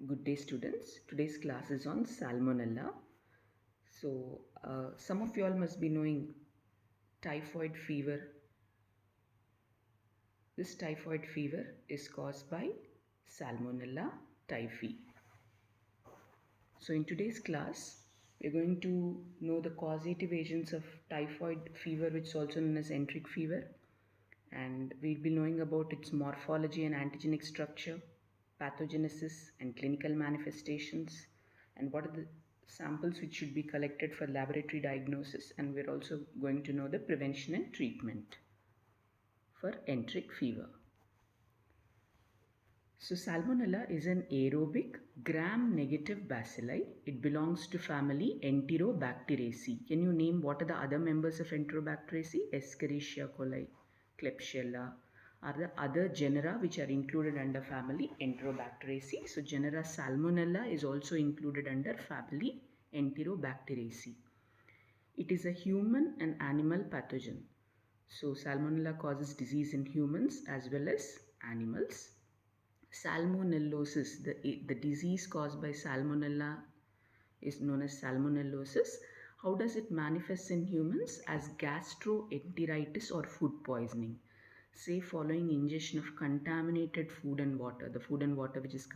Good day, students. Today's class is on Salmonella. Some of you all must be knowing typhoid fever. This typhoid fever is caused by Salmonella typhi. So, in today's class, we're going to know the causative agents of typhoid fever, which is also known as enteric fever, and we'll be knowing about its morphology and antigenic structure, pathogenesis and clinical manifestations, and what are the samples which should be collected for laboratory diagnosis, and we're also going to know the prevention and treatment for enteric fever. So Salmonella is an aerobic gram-negative bacilli. It belongs to family Enterobacteriaceae. Can you name what are the other members of Enterobacteriaceae? Escherichia coli, Klebsiella are the other genera which are included under family Enterobacteriaceae. So genera Salmonella is also included under family Enterobacteriaceae. It is a human and animal pathogen. So Salmonella causes disease in humans as well as animals. Salmonellosis, the disease caused by Salmonella is known as salmonellosis. How does it manifest in humans? As gastroenteritis or food poisoning. Say following ingestion of contaminated food and water, the food and water which is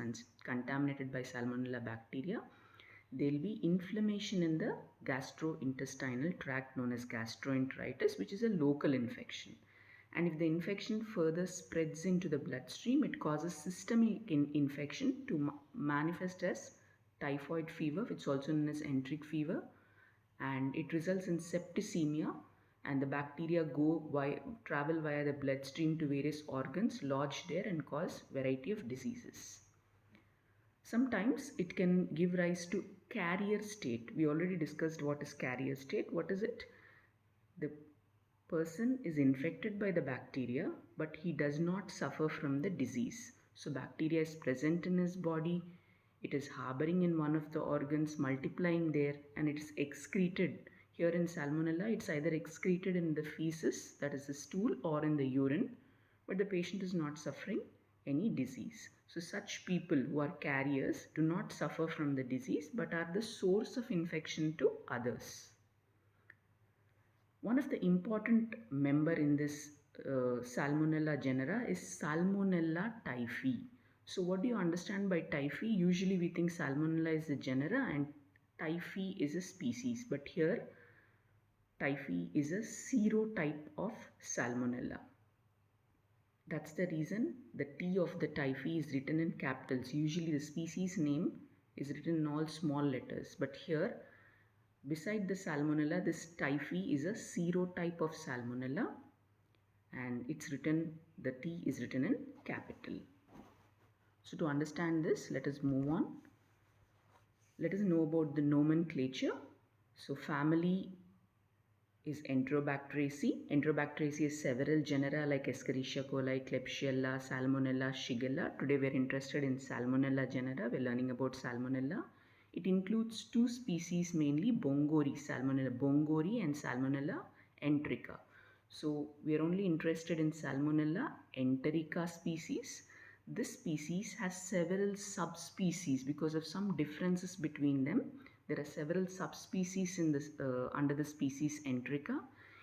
contaminated by Salmonella bacteria, there will be inflammation in the gastrointestinal tract known as gastroenteritis, which is a local infection. And if the infection further spreads into the bloodstream, it causes systemic infection to manifest as typhoid fever, which is also known as enteric fever, and it results in septicemia, and the bacteria travel via the bloodstream to various organs, lodge there and cause variety of diseases. Sometimes it can give rise to carrier state. We already discussed what is carrier state. What is it? The person is infected by the bacteria, but he does not suffer from the disease. So bacteria is present in his body, it is harboring in one of the organs, multiplying there, and it is excreted. Here in Salmonella, it's either excreted in the feces, that is the stool, or in the urine, but the patient is not suffering any disease. So such people who are carriers do not suffer from the disease but are the source of infection to others. One of the important member in this Salmonella genera is Salmonella typhi. So what do you understand by typhi? Usually we think Salmonella is a genera and typhi is a species, but here typhi is a serotype of Salmonella. That's the reason the T of the typhi is written in capitals. Usually the species name is written in all small letters, but here beside the Salmonella, this typhi is a serotype of Salmonella, and the T is written in capital. So to understand this, let us move on. Let us know about the nomenclature. So family is Enterobacteriaceae. Enterobacteriaceae is several genera like Escherichia coli, Klebsiella, Salmonella, Shigella. Today we are interested in Salmonella genera. We are learning about Salmonella. It includes two species mainly, Salmonella bongori and Salmonella enterica. So we are only interested in Salmonella enterica species. This species has several subspecies because of some differences between them. There are several subspecies in this under the species enterica.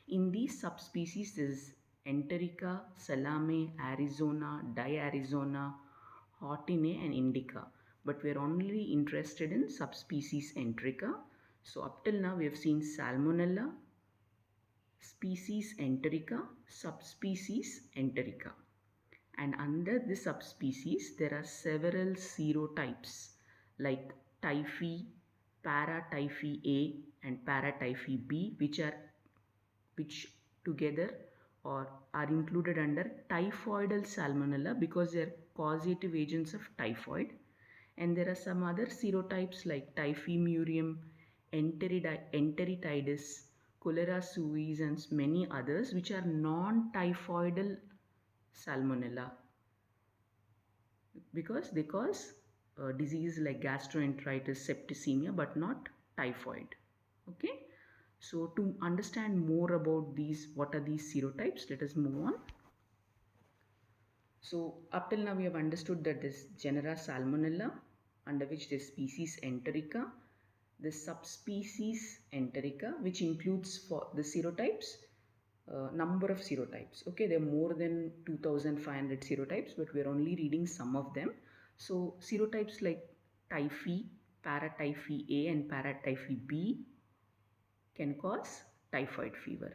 In these subspecies, there is enterica, salame, Arizona, diarizona, hortine, and indica. But we are only interested in subspecies enterica. So up till now, we have seen Salmonella, species enterica, subspecies enterica. And under the subspecies, there are several serotypes like typhi, paratyphi A and paratyphi B, which together are included under typhoidal Salmonella because they are causative agents of typhoid. And there are some other serotypes like typhimurium, enteritidis, cholera suis, and many others which are non-typhoidal Salmonella because they cause disease like gastroenteritis, septicemia, but not typhoid. Okay, so to understand more about these, what are these serotypes, let us move on. So up till now we have understood that this genera Salmonella under which the species Enterica, the subspecies Enterica, which includes for the serotypes, number of serotypes. Okay, there are more than 2500 serotypes, but we are only reading some of them. So serotypes like typhi, paratyphi A and paratyphi B can cause typhoid fever.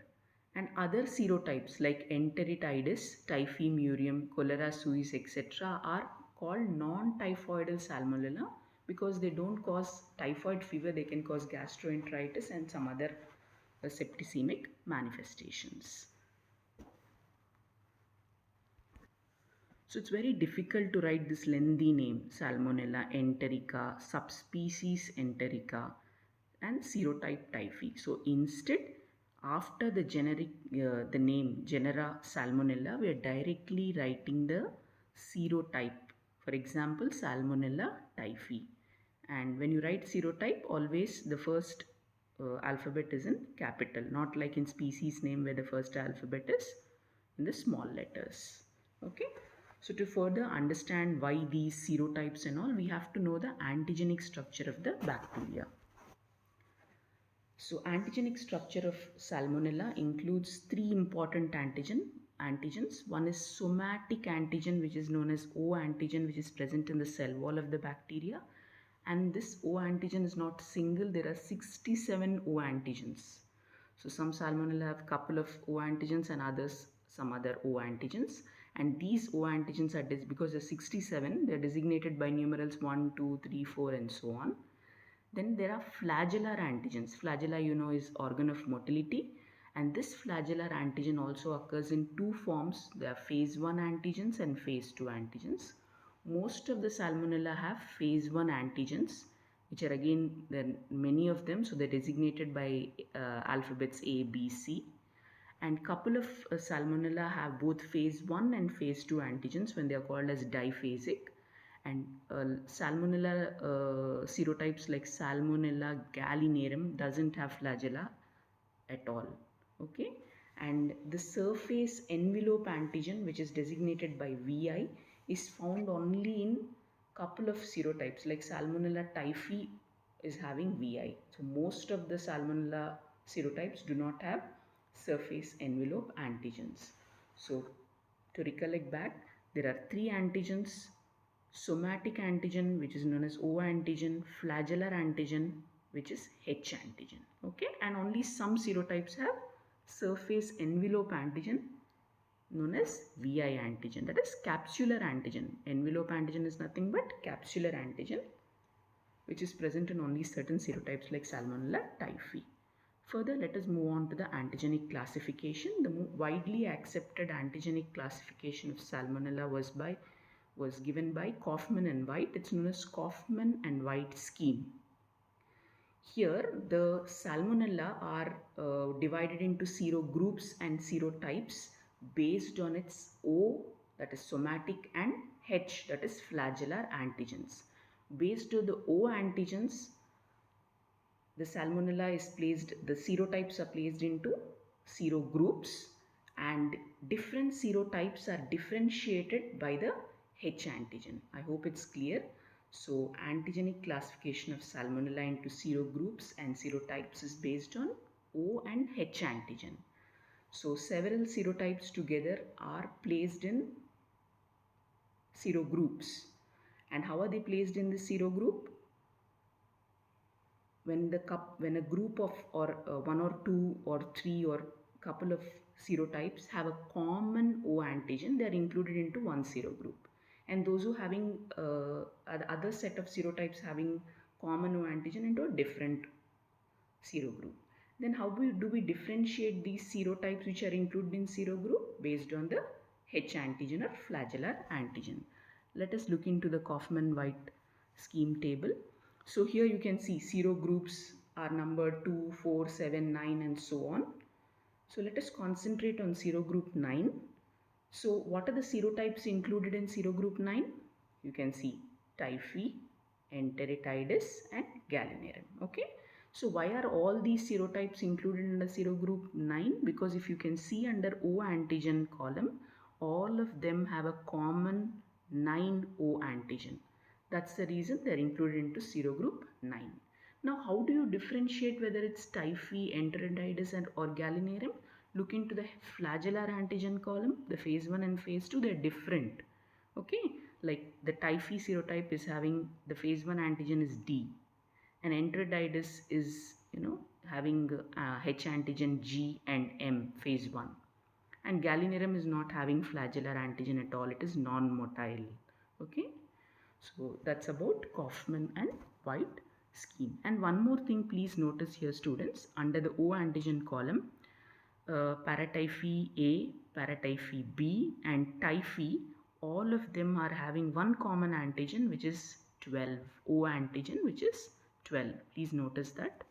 And other serotypes like enteritidis, typhimurium, cholera suis, etc. are called non-typhoidal salmonella because they don't cause typhoid fever, they can cause gastroenteritis and some other septicemic manifestations. So it's very difficult to write this lengthy name, Salmonella enterica, subspecies enterica, and serotype typhi. So instead, after the generic, the name genera Salmonella, we are directly writing the serotype. For example, Salmonella typhi. And when you write serotype, always the first alphabet is in capital, not like in species name where the first alphabet is in the small letters. Okay. So to further understand why these serotypes and all, we have to know the antigenic structure of the bacteria. So antigenic structure of Salmonella includes three important antigens. One is somatic antigen, which is known as O antigen, which is present in the cell wall of the bacteria. And this O antigen is not single, there are 67 O antigens. So some Salmonella have couple of O antigens and others some other O antigens. And these O antigens are because there are 67, they are designated by numerals 1, 2, 3, 4 and so on. Then there are flagellar antigens. Flagella, you know, is organ of motility. And this flagellar antigen also occurs in two forms. There are phase 1 antigens and phase 2 antigens. Most of the Salmonella have phase 1 antigens, which are again, there are many of them. So they're designated by alphabets A, B, C. And couple of Salmonella have both phase 1 and phase 2 antigens when they are called as diphasic. And Salmonella serotypes like Salmonella gallinarum doesn't have flagella at all. Okay, and the surface envelope antigen, which is designated by VI, is found only in couple of serotypes like Salmonella typhi is having VI. So most of the Salmonella serotypes do not have surface envelope antigens. So to recollect back, there are three antigens: somatic antigen, which is known as O antigen, flagellar antigen, which is H antigen. Okay, and only some serotypes have surface envelope antigen known as VI antigen, that is capsular antigen. Envelope antigen is nothing but capsular antigen, which is present in only certain serotypes like Salmonella typhi. Further, let us move on to the antigenic classification. The widely accepted antigenic classification of Salmonella was given by Kaufman and White. It's known as Kaufman and White scheme. Here, the Salmonella are divided into serogroups and serotypes based on its O, that is somatic, and H, that is flagellar antigens. Based on the O antigens, the Salmonella is placed, the serotypes are placed into serogroups, and different serotypes are differentiated by the H antigen. I hope it's clear. So antigenic classification of Salmonella into serogroups and serotypes is based on O and H antigen. So several serotypes together are placed in serogroups. And how are they placed in the serogroup? When a group of one or two or three or couple of serotypes have a common O antigen, they are included into one serogroup. And those who having other set of serotypes having common O antigen into a different serogroup. Then how do we differentiate these serotypes which are included in serogroup? Based on the H antigen or flagellar antigen. Let us look into the Kaufman-White scheme table. So here you can see serogroups are numbered 2, 4, 7, 9 and so on. So let us concentrate on serogroup 9. So what are the serotypes included in serogroup 9? You can see typhi, enteritidis and gallinarum. Okay. So why are all these serotypes included in the serogroup 9? Because if you can see under O antigen column, all of them have a common 9O antigen. That's the reason they're included into serogroup 9. Now, how do you differentiate whether it's typhi, enteritis, or gallinarum? Look into the flagellar antigen column, the phase 1 and phase 2, they're different. Okay, like the typhi serotype is having the phase 1 antigen is D, and enteritis is, having H antigen G and M phase 1. And gallinarum is not having flagellar antigen at all, it is non-motile. Okay. So that's about Kaufman and White scheme. And one more thing, please notice here, students, under the O antigen column, paratyphi A, paratyphi B, and typhi, all of them are having one common antigen, which is 12. O antigen, which is 12. Please notice that.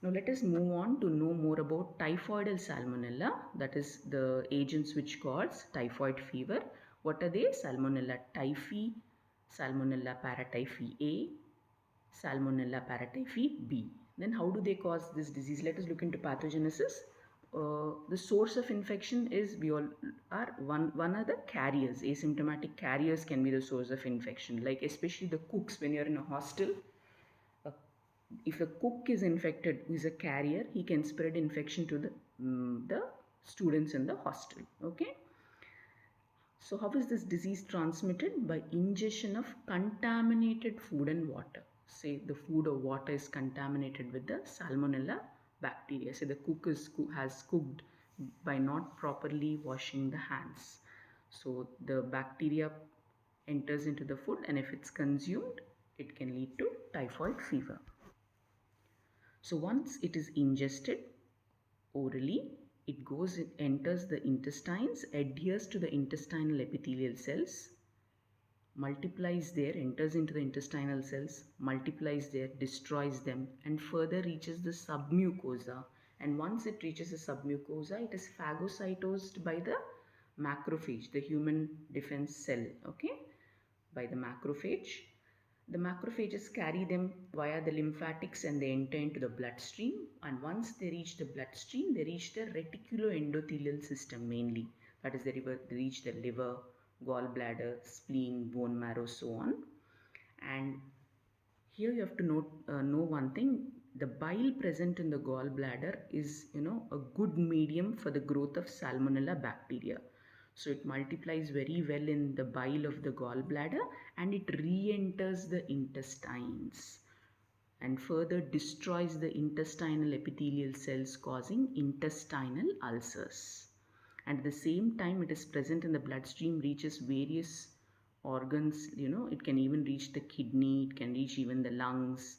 Now let us move on to know more about typhoidal salmonella, that is the agents which cause typhoid fever. What are they? Salmonella typhi, Salmonella paratyphi A, Salmonella paratyphi B. Then how do they cause this disease? Let us look into pathogenesis. The source of infection is, we all are one are the carriers. Asymptomatic carriers can be the source of infection, like especially the cooks when you're in a hostel. If a cook is infected, who is a carrier, he can spread infection to the students in the hostel. Okay. So how is this disease transmitted? By ingestion of contaminated food and water. Say the food or water is contaminated with the salmonella bacteria. Say the cook has cooked by not properly washing the hands. So the bacteria enters into the food, and if it's consumed, it can lead to typhoid fever. So once it is ingested orally, it enters the intestines, adheres to the intestinal epithelial cells, multiplies there, enters into the intestinal cells, multiplies there, destroys them, and further reaches the submucosa. And once it reaches the submucosa, it is phagocytosed by the macrophage, the human defense cell, okay, by the macrophage. The macrophages carry them via the lymphatics and they enter into the bloodstream. And once they reach the bloodstream, they reach the reticuloendothelial system mainly. That is, they reach the liver, gallbladder, spleen, bone marrow, so on. And here you have to know one thing. The bile present in the gallbladder is, a good medium for the growth of Salmonella bacteria. So it multiplies very well in the bile of the gallbladder and it re-enters the intestines and further destroys the intestinal epithelial cells, causing intestinal ulcers. And at the same time, it is present in the bloodstream, reaches various organs, it can even reach the kidney, it can reach even the lungs,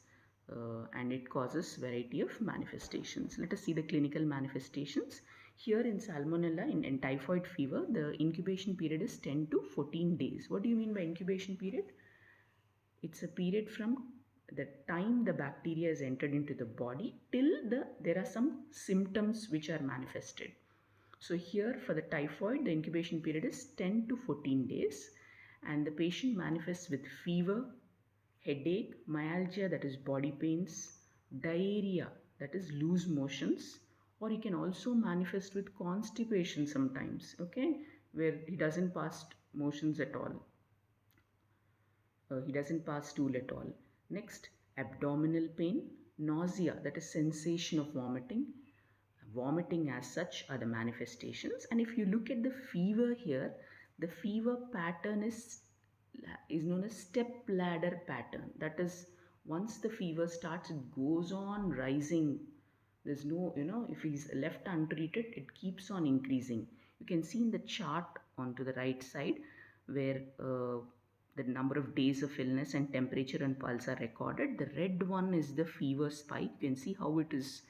and it causes variety of manifestations. Let us see the clinical manifestations. Here in Salmonella, in typhoid fever, the incubation period is 10 to 14 days. What do you mean by incubation period? It's a period from the time the bacteria is entered into the body till there are some symptoms which are manifested. So here for the typhoid, the incubation period is 10 to 14 days and the patient manifests with fever, headache, myalgia, that is body pains, diarrhea, that is loose motions, or he can also manifest with constipation sometimes, okay, where he doesn't pass motions at all. He doesn't pass stool at all. Next, abdominal pain, nausea, that is sensation of vomiting. Vomiting as such are the manifestations. And if you look at the fever here, the fever pattern is known as step ladder pattern. That is, once the fever starts, it goes on rising. There's no, if he's left untreated, it keeps on increasing. You can see in the chart onto the right side where the number of days of illness and temperature and pulse are recorded. The red one is the fever spike. You can see how it is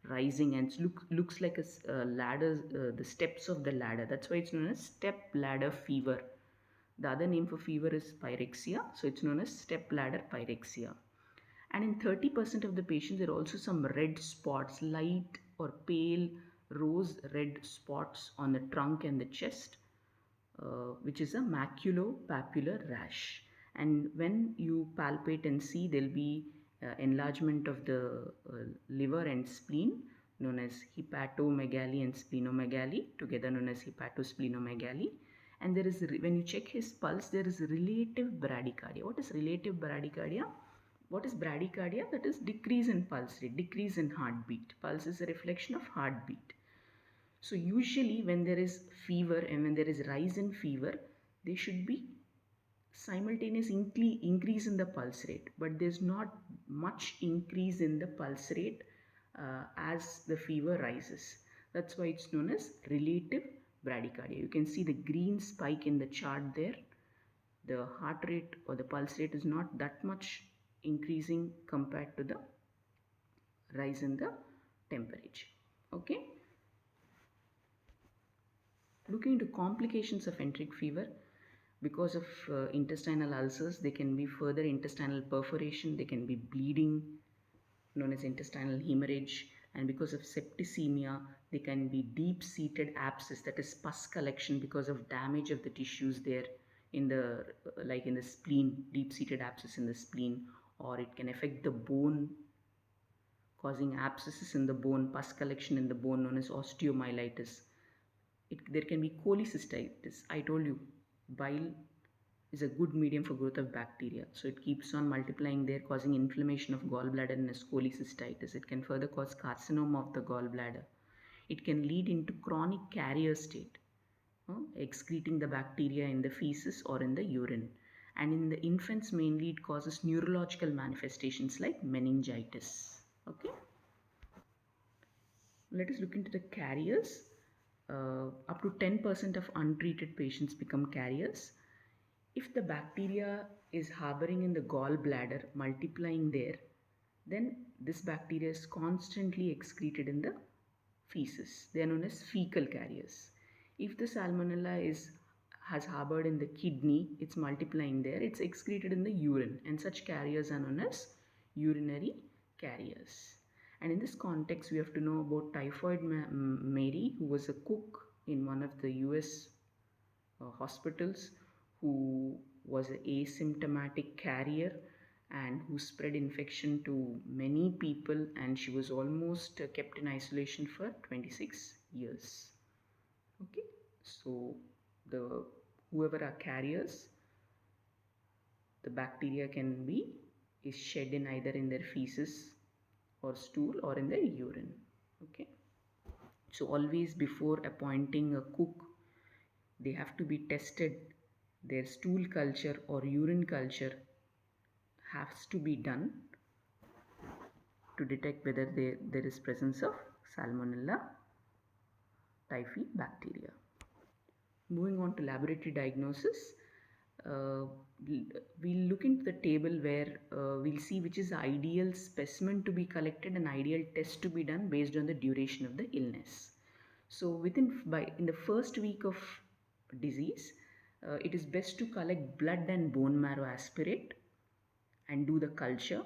rising and looks like a ladder, the steps of the ladder. That's why it's known as step ladder fever. The other name for fever is pyrexia, so it's known as step ladder pyrexia. And in 30% of the patients, there are also some red spots, light or pale rose red spots on the trunk and the chest, which is a maculopapular rash. And when you palpate and see, there will be enlargement of the liver and spleen, known as hepatomegaly and splenomegaly, together known as hepatosplenomegaly. and there is when you check his pulse, there is relative bradycardia. What is relative bradycardia? What is bradycardia? That is decrease in pulse rate, decrease in heartbeat. Pulse is a reflection of heartbeat. So usually when there is fever and when there is rise in fever, there should be simultaneous increase in the pulse rate, but there's not much increase in the pulse rate as the fever rises. That's why it's known as relative bradycardia. You can see the green spike in the chart there. The heart rate or the pulse rate is not that much increasing compared to the rise in the temperature. Okay. Looking into complications of enteric fever, because of intestinal ulcers, there can be further intestinal perforation, there can be bleeding known as intestinal hemorrhage, and because of septicemia, there can be deep-seated abscess, that is pus collection because of damage of the tissues there in the like in the spleen, deep-seated abscess in the spleen, or it can affect the bone, causing abscesses in the bone, pus collection in the bone known as osteomyelitis. There can be cholecystitis. I told you, bile is a good medium for growth of bacteria. So it keeps on multiplying there, causing inflammation of gallbladder and as cholecystitis. It can further cause carcinoma of the gallbladder. It can lead into chronic carrier state, excreting the bacteria in the feces or in the urine. And in the infants mainly, it causes neurological manifestations like meningitis. Okay. Let us look into the carriers. Up to 10% of untreated patients become carriers. If the bacteria is harboring in the gallbladder, multiplying there, then this bacteria is constantly excreted in the feces. They are known as fecal carriers. If the salmonella has harbored in the kidney, it's multiplying there, it's excreted in the urine, and such carriers are known as urinary carriers. And in this context, we have to know about Typhoid Mary, who was a cook in one of the US hospitals, who was an asymptomatic carrier and who spread infection to many people, and she was almost kept in isolation for 26 years. Okay, so the whoever are carriers, the bacteria is shed in either in their feces or stool or in their urine. Okay, so always before appointing a cook, they have to be tested. Their stool culture or urine culture has to be done to detect whether there is presence of Salmonella typhi bacteria. Moving on to laboratory diagnosis, we'll look into the table where we'll see which is the ideal specimen to be collected and ideal test to be done based on the duration of the illness. So in the first week of disease, it is best to collect blood and bone marrow aspirate and do the culture.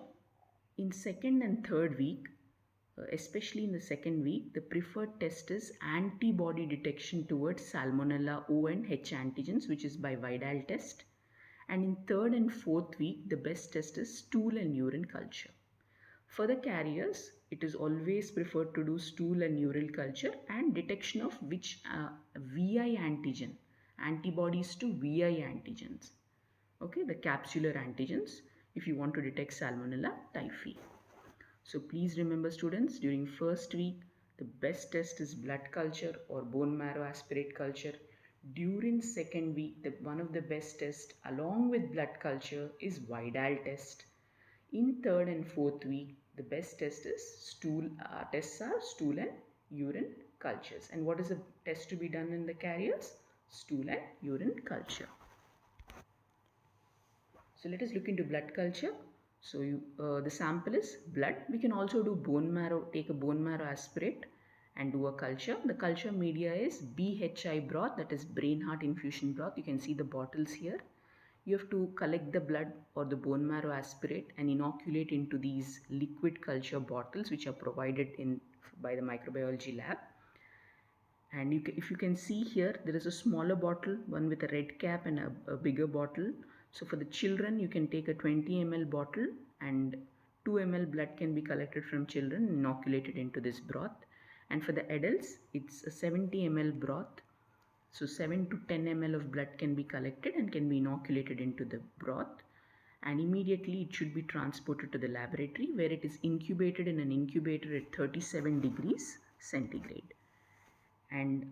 In second and third week, especially in the second week, the preferred test is antibody detection towards Salmonella O and H antigens, which is by Vidal test. And in third and fourth week, the best test is stool and urine culture. For the carriers, it is always preferred to do stool and urine culture and detection of which VI antigen, antibodies to VI antigens. Okay, the capsular antigens if you want to detect Salmonella typhi. So please remember students, during first week, the best test is blood culture or bone marrow aspirate culture. During second week, one of the best tests along with blood culture is Vidal test. In third and fourth week, the best test is tests are stool and urine cultures. And what is the test to be done in the carriers? Stool and urine culture. So let us look into blood culture. So the sample is blood. We can also do bone marrow, take a bone marrow aspirate and do a culture. The culture media is BHI broth, that is brain heart infusion broth. You can see the bottles here. You have to collect the blood or the bone marrow aspirate and inoculate into these liquid culture bottles which are provided by the microbiology lab. And if you can see here, there is a smaller bottle, one with a red cap and a bigger bottle. So for the children, you can take a 20 ml bottle and 2 ml blood can be collected from children and inoculated into this broth. And for the adults, it's a 70 ml broth. So 7 to 10 ml of blood can be collected and can be inoculated into the broth, and immediately it should be transported to the laboratory where it is incubated in an incubator at 37 degrees centigrade. And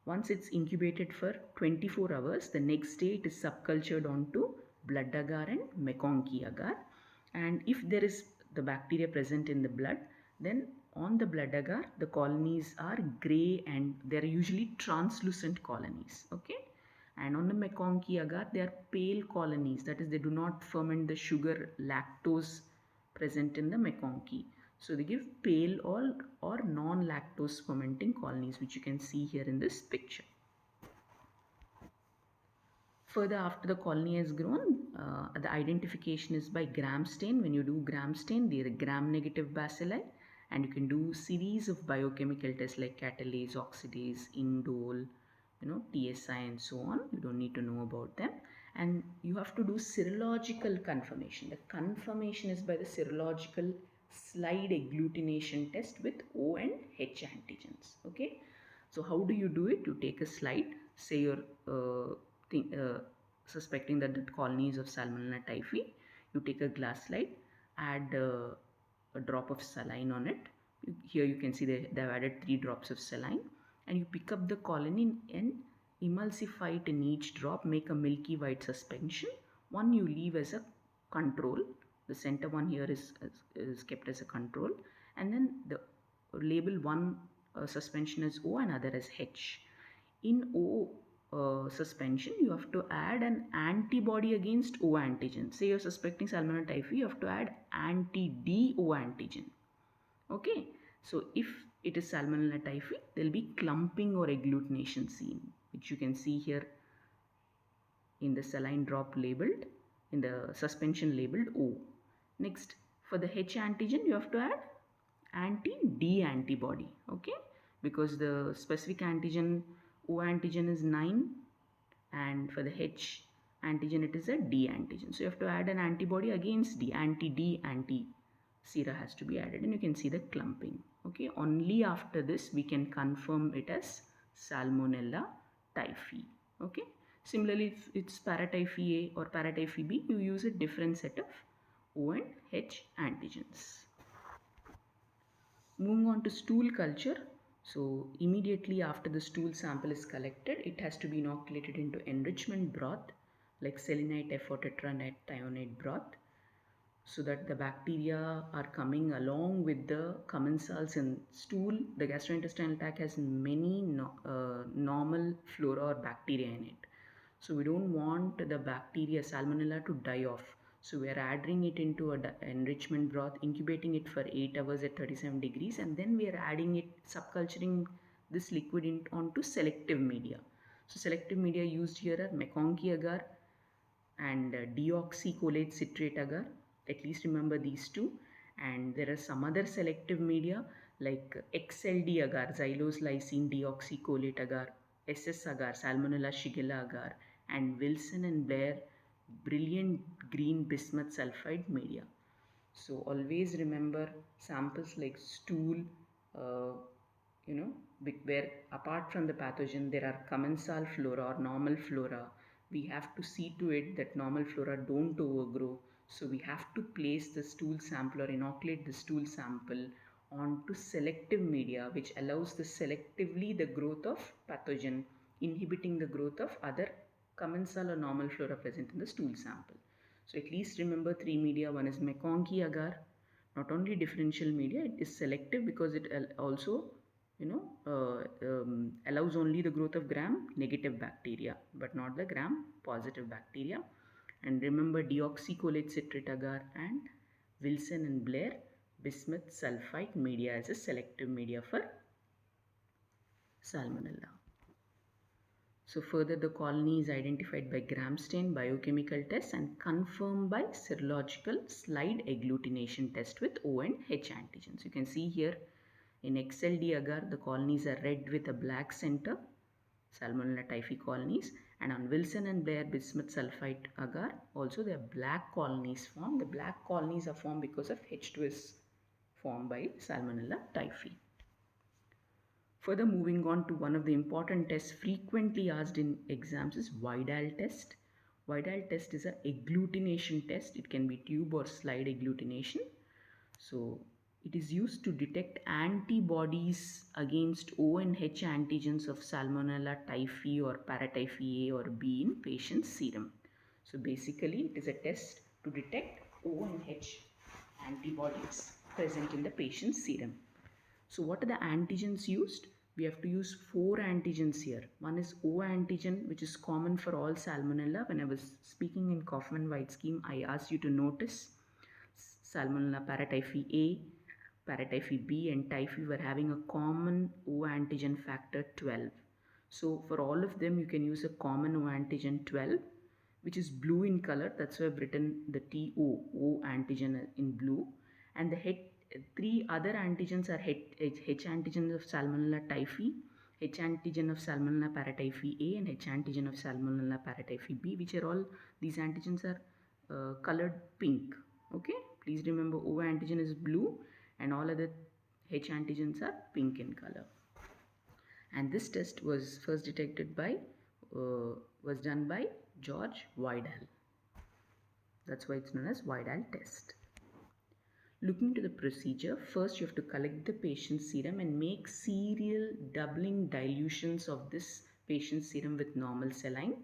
once it's incubated for 24 hours, the next day it is subcultured onto blood agar and McConkey agar. And if there is the bacteria present in the blood, then on the blood agar the colonies are gray and they are usually translucent colonies. Okay, and on the McConkey agar they are pale colonies, that is they do not ferment the sugar lactose present in the McConkey. So they give pale or non-lactose fermenting colonies, which you can see here in this picture. Further, after the colony has grown, the identification is by gram stain. When you do gram stain, they are gram-negative bacilli, and you can do series of biochemical tests like catalase, oxidase, indole, TSI, and so on. You don't need to know about them. And you have to do serological confirmation. The confirmation is by the serological slide agglutination test with O and H antigens. Okay, so how do you do it? You take a slide, say you're suspecting that the colony is of Salmonella typhi. You take a glass slide, add a drop of saline on it. Here you can see they've added 3 drops of saline, and you pick up the colony and emulsify it in each drop, make a milky white suspension. One you leave as a control. The center one here is kept as a control, and then the label one suspension as O and other as H. In O suspension, you have to add an antibody against O antigen. Say you're suspecting Salmonella typhi, you have to add anti-D-O antigen. Okay, so if it is Salmonella typhi, there will be clumping or agglutination seen, which you can see here in the saline drop labeled, in the suspension labeled O. Next, for the H antigen, you have to add anti-D antibody, okay, because the specific antigen O antigen is 9, and for the H antigen it is a D antigen. So you have to add an antibody against D, anti-D anti-sera has to be added, and you can see the clumping. Okay, only after this we can confirm it as Salmonella typhi. Okay, similarly if it's Paratyphi A or Paratyphi B, you use a different set of O and H antigens. Moving on to stool culture. So immediately after the stool sample is collected, it has to be inoculated into enrichment broth like selenite F or tetranethionate broth, so that the bacteria are coming along with the commensals in stool. The gastrointestinal tract has many normal flora or bacteria in it. So we don't want the bacteria Salmonella to die off. So we are adding it into an enrichment broth, incubating it for 8 hours at 37 degrees, and then we are adding it, subculturing this liquid onto selective media. So selective media used here are McConkey agar and deoxycholate citrate agar. At least remember these two. And there are some other selective media like XLD agar, xylose lysine deoxycholate agar, SS agar, Salmonella shigella agar, and Wilson and Blair brilliant green bismuth sulfide media. So always remember samples like stool, uh, where apart from the pathogen there are commensal flora or normal flora. We have to see to it that normal flora don't overgrow. So we have to place the stool sample or inoculate the stool sample onto selective media, which allows selectively the growth of pathogen, inhibiting the growth of other commensal or normal flora present in the stool sample. So at least remember 3 media. One is McConkey agar. Not only differential media, it is selective because it also allows only the growth of gram negative bacteria but not the gram positive bacteria. And remember deoxycholate citrate agar and Wilson and Blair bismuth sulfite media as a selective media for Salmonella. So further, the colony is identified by gram stain biochemical test and confirmed by serological slide agglutination test with O and H antigens. You can see here in XLD agar, the colonies are red with a black center, Salmonella typhi colonies, and on Wilson and Blair bismuth sulfite agar, also there are black colonies formed. The black colonies are formed because of H2S formed by Salmonella typhi. Further, moving on to one of the important tests frequently asked in exams is Widal test. Widal test is a agglutination test. It can be tube or slide agglutination. So it is used to detect antibodies against O and H antigens of Salmonella typhi or Paratyphi A or B in patient's serum. So basically it is a test to detect O and H antibodies present in the patient's serum. So what are the antigens used? We have to use 4 antigens here. One is O antigen, which is common for all Salmonella. When I was speaking in Kaufman-White scheme, I asked you to notice Salmonella paratyphi A, paratyphi B and typhi were having a common O antigen factor 12. So for all of them, you can use a common O antigen 12, which is blue in color. That's why I've written the O antigen in blue. And the 3 other antigens are H antigens of Salmonella typhi, H antigen of Salmonella paratyphi A, and H antigen of Salmonella paratyphi B, which are all, these antigens are colored pink. Okay, please remember O antigen is blue and all other H antigens are pink in color. And this test was first detected by was done by George Widal. That's why it's known as Widal test. Looking to the procedure, first you have to collect the patient's serum and make serial doubling dilutions of this patient's serum with normal saline.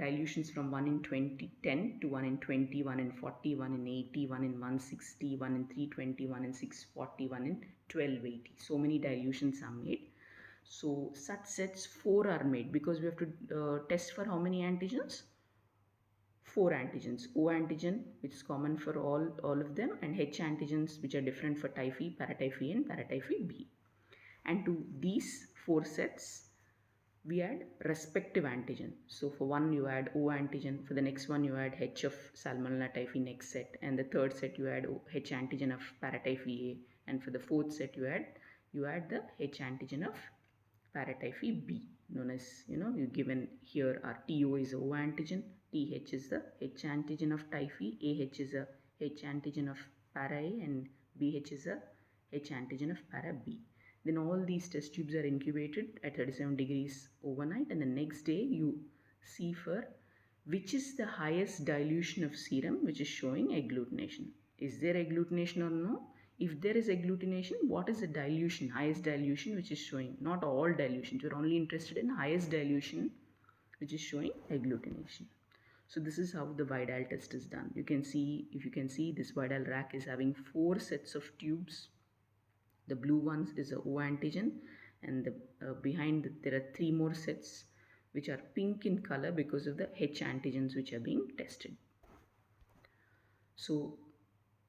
Dilutions from 1 in 10 to 1 in 20, 1 in 40, 1 in 80, 1 in 160, 1 in 320, 1 in 640, 1 in 1280. So many dilutions are made. So such sets 4 are made because we have to test for how many antigens? 4 antigens. O antigen, which is common for all of them, and H antigens, which are different for typhi, paratyphi A and paratyphi B. And to these 4 sets, we add respective antigen. So for one you add O antigen, for the next one you add H of Salmonella typhi next set, and the third set you add H antigen of paratyphi A, and for the fourth set you add the H antigen of paratyphi B, known as, you given here our TO is a O antigen, TH is the H antigen of typhi, AH is a H antigen of para A, and BH is a H antigen of para B. Then all these test tubes are incubated at 37 degrees overnight, and the next day you see for which is the highest dilution of serum which is showing agglutination. Is there agglutination or no? If there is agglutination, what is the dilution, highest dilution which is showing? Not all dilutions, we're only interested in highest dilution which is showing agglutination. So this is how the Widal test is done. You can see, if you can see, this Widal rack is having 4 sets of tubes. The blue ones is a O antigen, and behind there are 3 more sets which are pink in color because of the H antigens which are being tested. So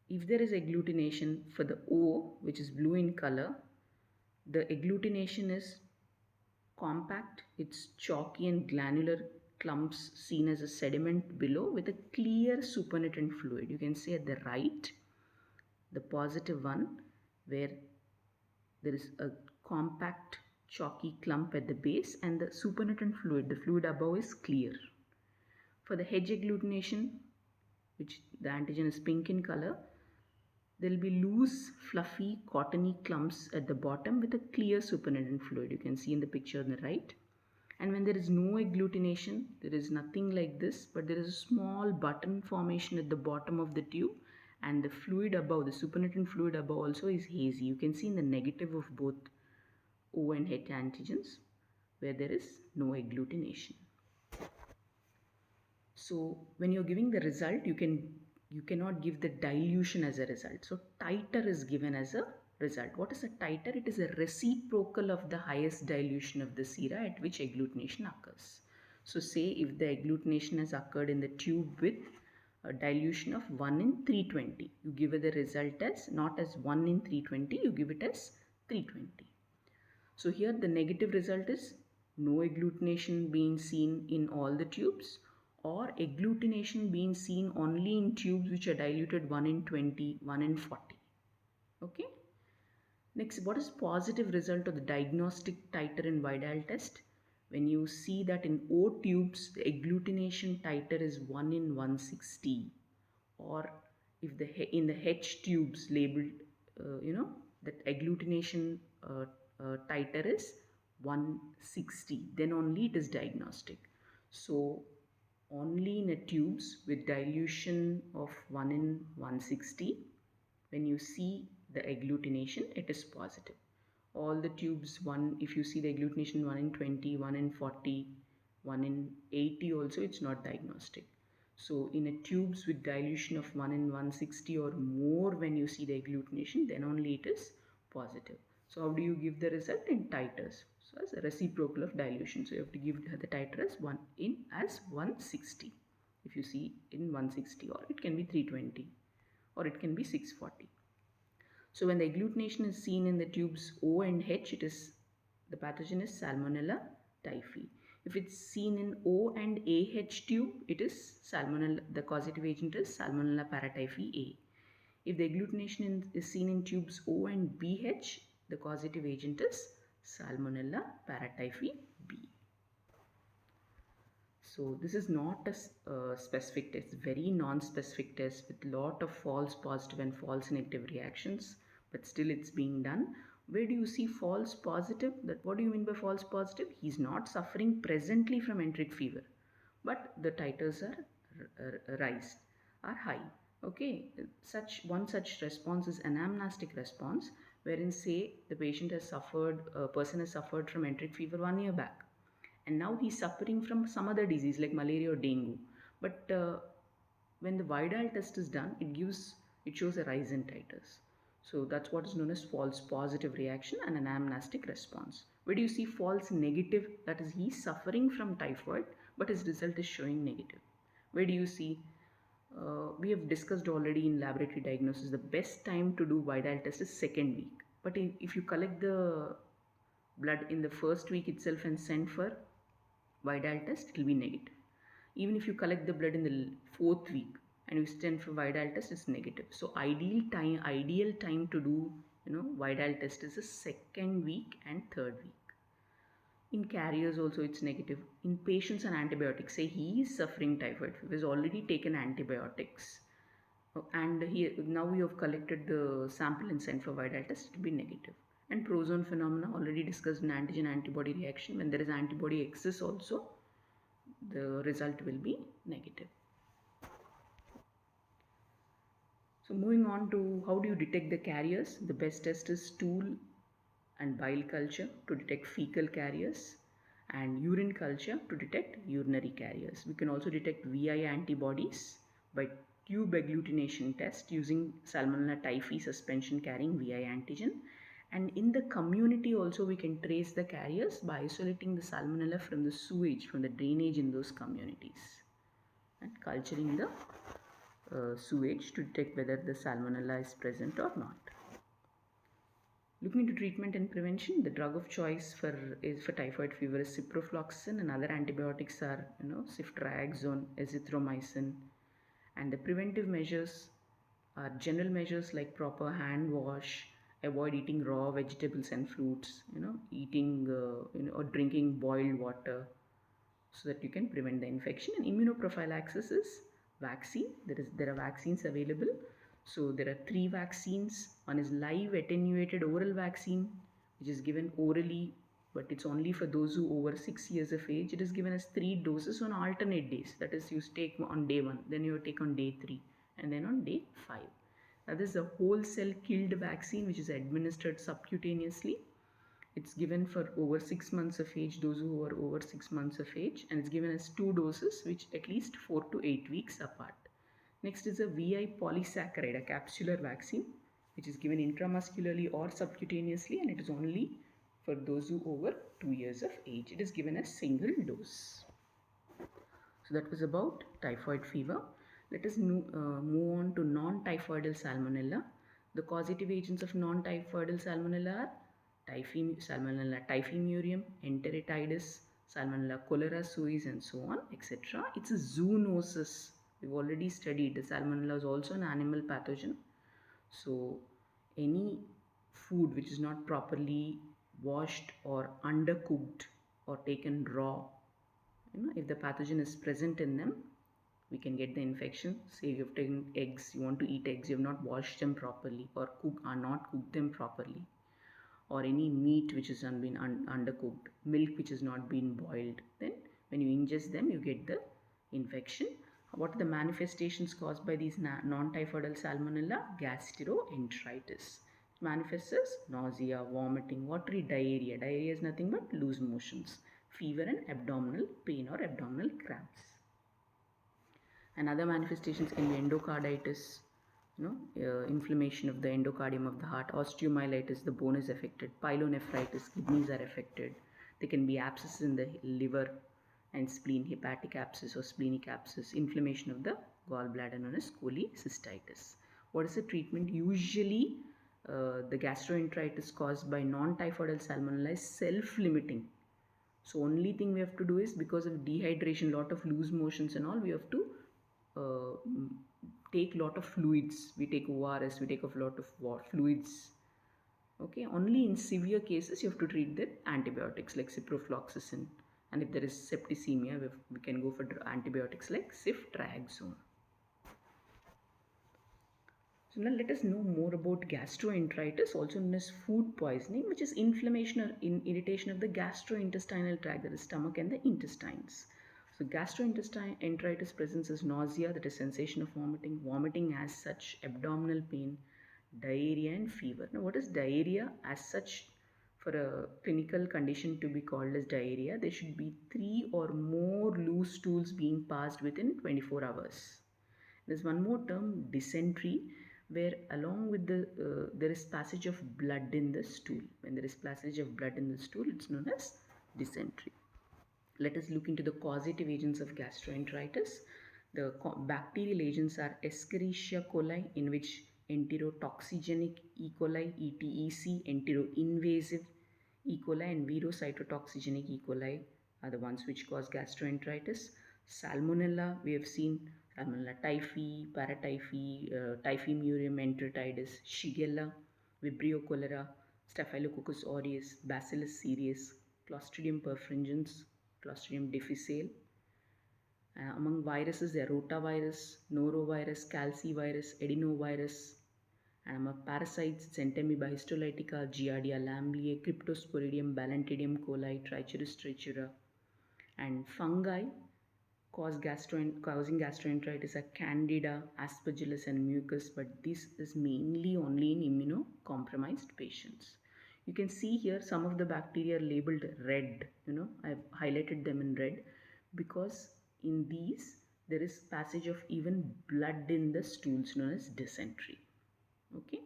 if there is agglutination for the O, which is blue in color, the agglutination is compact, it's chalky and granular clumps seen as a sediment below with a clear supernatant fluid. You can see at the right, the positive one, where there is a compact chalky clump at the base, and the supernatant fluid, the fluid above, is clear. For the H agglutination, which the antigen is pink in color, there will be loose, fluffy, cottony clumps at the bottom with a clear supernatant fluid. You can see in the picture on the right. And when there is no agglutination, there is nothing like this, but there is a small button formation at the bottom of the tube, and the fluid above, the supernatant fluid above, also is hazy. You can see in the negative of both O and H antigens where there is no agglutination. So when you're giving the result, you cannot give the dilution as a result. So titer is given as a result. What is a titer? It is a reciprocal of the highest dilution of the sera at which agglutination occurs. So say if the agglutination has occurred in the tube with a dilution of 1 in 320, you give it the result as not as 1 in 320, you give it as 320. So here the negative result is no agglutination being seen in all the tubes, or agglutination being seen only in tubes which are diluted 1 in 20, 1 in 40. Okay. Next, what is positive result of the diagnostic titer in Widal test? When you see that in O tubes, the agglutination titer is 1 in 160, or if in the H tubes labeled, that agglutination titer is 160, then only it is diagnostic. So only in a tubes with dilution of 1 in 160, when you see the agglutination, it is positive. All the tubes, one, if you see the agglutination 1 in 20, 1 in 40, 1 in 80 also, it's not diagnostic. So in a tubes with dilution of 1 in 160 or more, when you see the agglutination, then only it is positive. So how do you give the result? In titers. So as a reciprocal of dilution. So you have to give the titer as 1 in as 160. If you see in 160, or it can be 320, or it can be 640. So when the agglutination is seen in the tubes O and H, it is, the pathogen is Salmonella typhi. If it's seen in O and AH tube, it is Salmonella, the causative agent is Salmonella paratyphi A. If the agglutination is seen in tubes O and BH, the causative agent is Salmonella paratyphi B. So this is not a specific test, very non-specific test with lot of false positive and false negative reactions, but still it's being done. Where do you see false positive? That, what do you mean by false positive? He's not suffering presently from enteric fever, but the titers are high. Okay, one such response is anamnestic response, wherein say the patient has suffered, a person has suffered from enteric fever 1 year back, and now he's suffering from some other disease like malaria or dengue. But when the Vidal test is done, it shows a rise in titers. So that's what is known as false positive reaction and an amnestic response. Where do you see false negative? That is, he's suffering from typhoid, but his result is showing negative. Where do you see? We have discussed already in laboratory diagnosis, the best time to do Vidal test is second week. But if you collect the blood in the first week itself and send for Vidal test, it will be negative. Even if you collect the blood in the fourth week and you send for Vidal test, it's negative. So ideal time to do Vidal test is the second week and third week. In carriers also it's negative. In patients on antibiotics, say he is suffering typhoid fever, has already taken antibiotics, and now we have collected the sample and sent for Vidal test, it will be negative. And prozone phenomena already discussed in antigen antibody reaction. When there is antibody excess also, the result will be negative. So moving on to how do you detect the carriers? The best test is stool and bile culture to detect fecal carriers, and urine culture to detect urinary carriers. We can also detect VI antibodies by tube agglutination test using Salmonella typhi suspension carrying VI antigen. And in the community also we can trace the carriers by isolating the Salmonella from the sewage, from the drainage in those communities, and culturing the sewage to detect whether the Salmonella is present or not. Looking into treatment and prevention, the drug of choice for typhoid fever is ciprofloxacin, and other antibiotics are ceftriaxone, azithromycin. And the preventive measures are general measures like proper hand wash, avoid eating raw vegetables and fruits, eating or drinking boiled water, so that you can prevent the infection. And immunoprophylaxis is vaccine. There are vaccines available. So there are 3 vaccines. One is live attenuated oral vaccine, which is given orally, but it's only for those who over 6 years of age. It is given as 3 doses on alternate days. That is, you take on day 1, then you take on day 3, and then on day 5. Now this is a whole cell killed vaccine, which is administered subcutaneously. It's given for over 6 months of age, those who are over 6 months of age, and it's given as 2 doses, which at least 4 to 8 weeks apart. Next is a VI polysaccharide, a capsular vaccine, which is given intramuscularly or subcutaneously, and it is only for those who over 2 years of age. It is given as single dose. So that was about typhoid fever. Let us move on to non-typhoidal salmonella. The causative agents of non-typhoidal salmonella are Salmonella typhimurium, enteritidis, Salmonella cholera suis, and so on, etc. It's a zoonosis. We've already studied the Salmonella is also an animal pathogen. So any food which is not properly washed or undercooked or taken raw, if the pathogen is present in them, we can get the infection. Say you have taken eggs, you want to eat eggs, you have not washed them properly or not cooked them properly. or any meat which is been undercooked, milk which has not been boiled, then when you ingest them, you get the infection. What are the manifestations caused by these non-typhoidal salmonella? Gastroenteritis. It manifests as nausea, vomiting, watery diarrhea. Diarrhea is nothing but loose motions, fever and abdominal pain or abdominal cramps. And other manifestations can be endocarditis, inflammation of the endocardium of the heart, osteomyelitis, the bone is affected, pyelonephritis, kidneys are affected. There can be abscess in the liver and spleen, hepatic abscess or splenic abscess, inflammation of the gallbladder known as cholecystitis. What is the treatment? Usually, the gastroenteritis caused by non-typhoidal salmonella is self-limiting. So only thing we have to do is, because of dehydration, lot of loose motions and all, we have to take lot of fluids. We take ORS, we take a lot of fluids. Okay, only in severe cases you have to treat with antibiotics like ciprofloxacin, and if there is septicemia, we can go for antibiotics like ceftriaxone. So now let us know more about gastroenteritis, also known as food poisoning, which is inflammation or irritation of the gastrointestinal tract, that is stomach and the intestines. So gastroenteritis presents as nausea, that is sensation of vomiting, vomiting as such, abdominal pain, diarrhea and fever. Now what is diarrhea as such? For a clinical condition to be called as diarrhea, there should be 3 or more loose stools being passed within 24 hours. There's one more term, dysentery, where along with the there is passage of blood in the stool. When there is passage of blood in the stool, it's known as dysentery. Let us look into the causative agents of gastroenteritis. The bacterial agents are Escherichia coli, in which enterotoxigenic E. coli, ETEC, enteroinvasive E. coli, and verocytotoxigenic E. coli are the ones which cause gastroenteritis. Salmonella, we have seen Salmonella typhi, paratyphi, Typhimurium enteritidis, Shigella, Vibrio cholera, Staphylococcus aureus, Bacillus cereus, Clostridium perfringens, Clostridium difficile. Among viruses, there are rotavirus, norovirus, calcivirus, adenovirus. And among parasites, it's Entemiba histolytica, Giardia lamblia, Cryptosporidium, Balantidium coli, Trichuris trichura. And fungi causing gastroenteritis are Candida, Aspergillus and Mucus, but this is mainly only in immunocompromised patients. You can see here some of the bacteria are labeled red. I've highlighted them in red because in these there is passage of even blood in the stools known as dysentery. Okay.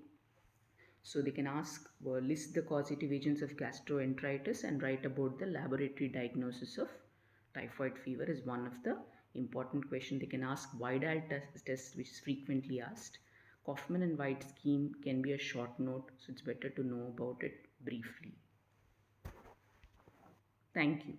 So they can ask, list the causative agents of gastroenteritis and write about the laboratory diagnosis of typhoid fever is one of the important questions. They can ask Widal test, which is frequently asked. Kaufman and White scheme can be a short note, so it's better to know about it briefly. Thank you.